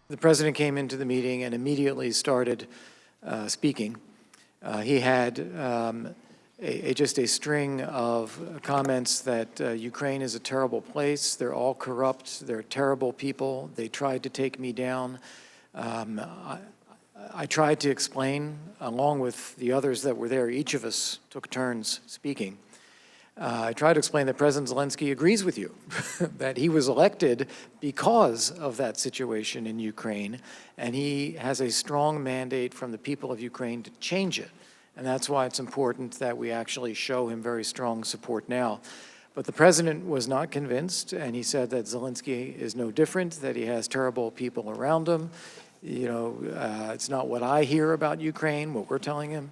The president came into the meeting and immediately started speaking. He had just a string of comments that Ukraine is a terrible place, they're all corrupt, they're terrible people, they tried to take me down. I tried to explain, along with the others that were there, each of us took turns speaking. I tried to explain that President Zelensky agrees with you, that he was elected because of that situation in Ukraine, and he has a strong mandate from the people of Ukraine to change it. And that's why it's important that we actually show him very strong support now. But the president was not convinced, and he said that Zelensky is no different, that he has terrible people around him. You know, it's not what I hear about Ukraine, what we're telling him.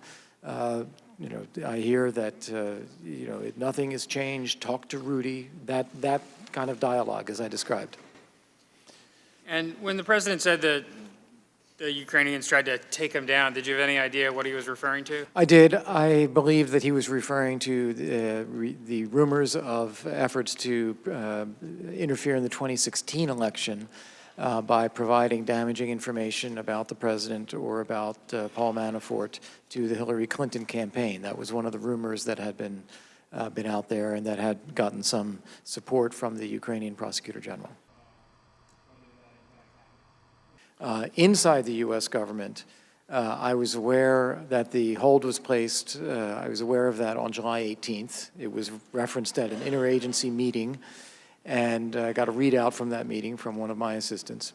You know, I hear that, you know, nothing has changed, talk to Rudy, that kind of dialogue as I described. And when the president said that the Ukrainians tried to take him down, did you have any idea what he was referring to? I did. I believe that he was referring to the rumors of efforts to interfere in the 2016 election by providing damaging information about the president or about Paul Manafort to the Hillary Clinton campaign. That was one of the rumors that had been out there and that had gotten some support from the Ukrainian prosecutor general. Inside the U.S. government, I was aware that the hold was placed. I was aware of that on July 18th. It was referenced at an interagency meeting, and I got a readout from that meeting from one of my assistants.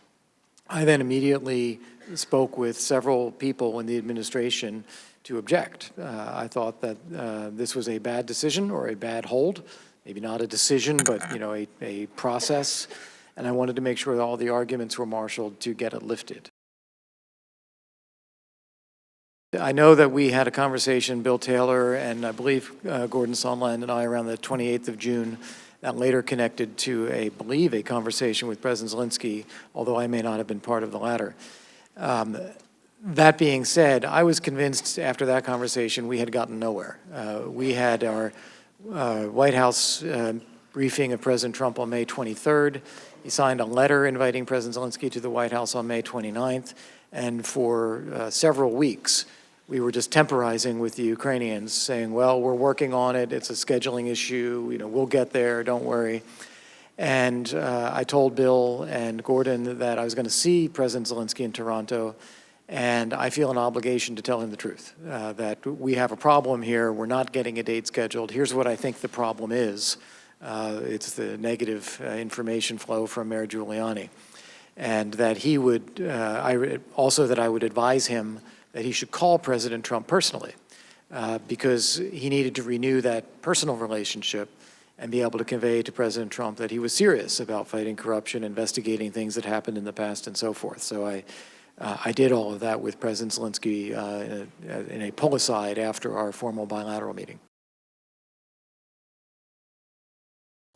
I then immediately spoke with several people in the administration to object. I thought that this was a bad decision or a bad hold, maybe not a decision, but you know, a process, and I wanted to make sure that all the arguments were marshaled to get it lifted. I know that we had a conversation, Bill Taylor and I believe Gordon Sondland and I, around the 28th of June, that later connected to, I believe, a conversation with President Zelensky, although I may not have been part of the latter. That being said, I was convinced after that conversation we had gotten nowhere. We had our White House briefing of President Trump on May 23rd. He signed a letter inviting President Zelensky to the White House on May 29th, and for several weeks, we were just temporizing with the Ukrainians, saying, well, we're working on it, it's a scheduling issue, you know, we'll get there, don't worry. And I told Bill and Gordon that I was going to see President Zelensky in Toronto, and I feel an obligation to tell him the truth, that we have a problem here, we're not getting a date scheduled, here's what I think the problem is. It's the negative information flow from Mayor Giuliani. And that he would, also that I would advise him that he should call President Trump personally because he needed to renew that personal relationship and be able to convey to President Trump that he was serious about fighting corruption, investigating things that happened in the past and so forth. So I did all of that with President Zelensky in a pull-aside after our formal bilateral meeting.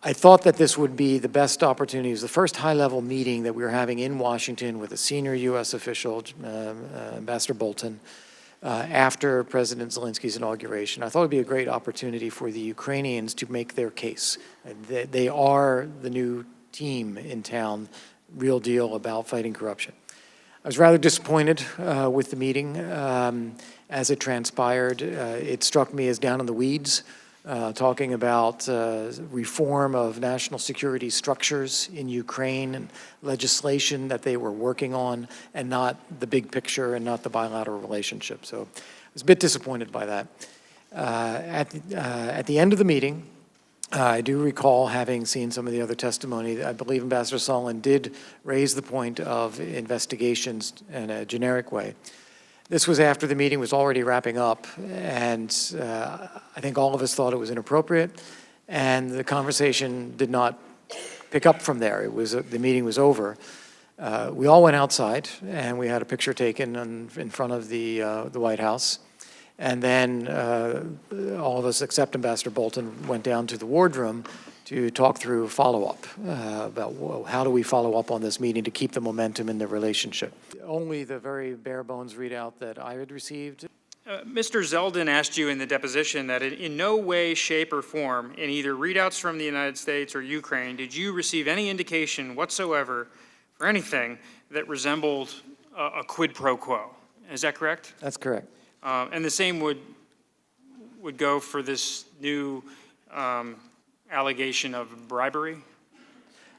I thought that this would be the best opportunity. It was the first high-level meeting that we were having in Washington with a senior U.S. official, Ambassador Bolton, after President Zelensky's inauguration. I thought it would be a great opportunity for the Ukrainians to make their case. They are the new team in town, real deal about fighting corruption. I was rather disappointed with the meeting as it transpired. It struck me as down in the weeds. Talking about reform of national security structures in Ukraine and legislation that they were working on, and not the big picture and not the bilateral relationship. So I was a bit disappointed by that. At the end of the meeting, I do recall having seen some of the other testimony. I believe Ambassador Sondland did raise the point of investigations in a generic way. This was after the meeting was already wrapping up, and I think all of us thought it was inappropriate, and the conversation did not pick up from there. It was the meeting was over. We all went outside, and we had a picture taken in front of the White House, and then all of us, except Ambassador Bolton, went down to the wardroom to talk through follow-up about how do we follow up on this meeting to keep the momentum in the relationship. Only the very bare bones readout that I had received. Mr. Zeldin asked you in the deposition that in no way, shape, or form, in either readouts from the United States or Ukraine, did you receive any indication whatsoever for anything that resembled a quid pro quo. Is that correct? That's correct. And the same would go for this new allegation of bribery?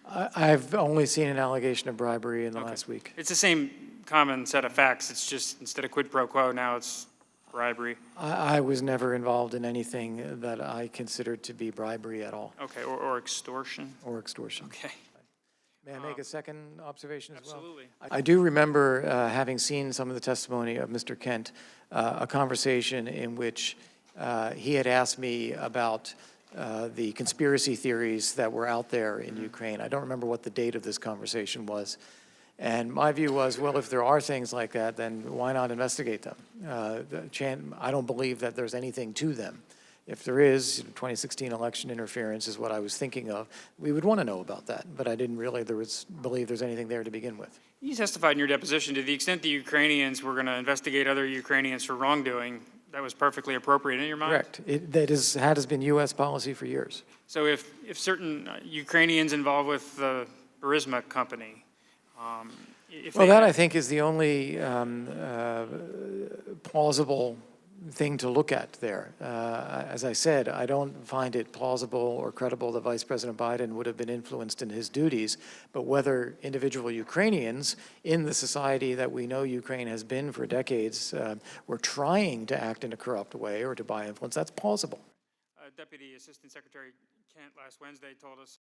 I've only seen an allegation of bribery in the last week. It's the same common set of facts. It's just instead of quid pro quo, now it's bribery. I was never involved in anything that I considered to be bribery at all. Okay, or extortion? Or extortion. Okay, May I make a second observation as well? absolutely. I do remember having seen some of the testimony of Mr. Kent, a conversation in which he had asked me about the conspiracy theories that were out there in Ukraine. I don't remember what the date of this conversation was. And my view was, well, if there are things like that, then why not investigate them? I don't believe that there's anything to them. If there is, 2016 election interference is what I was thinking of. We would want to know about that, but I didn't really believe there's anything there to begin with. You testified in your deposition to the extent the Ukrainians were going to investigate other Ukrainians for wrongdoing, that was perfectly appropriate in your mind? Correct. That has been U.S. policy for years. So if certain Ukrainians involved with the Burisma company, Well, that I think is the only plausible thing to look at there. As I said, I don't find it plausible or credible that Vice President Biden would have been influenced in his duties, but whether individual Ukrainians in the society that we know Ukraine has been for decades were trying to act in a corrupt way or to buy influence, that's plausible. Deputy Assistant Secretary Kent last Wednesday told us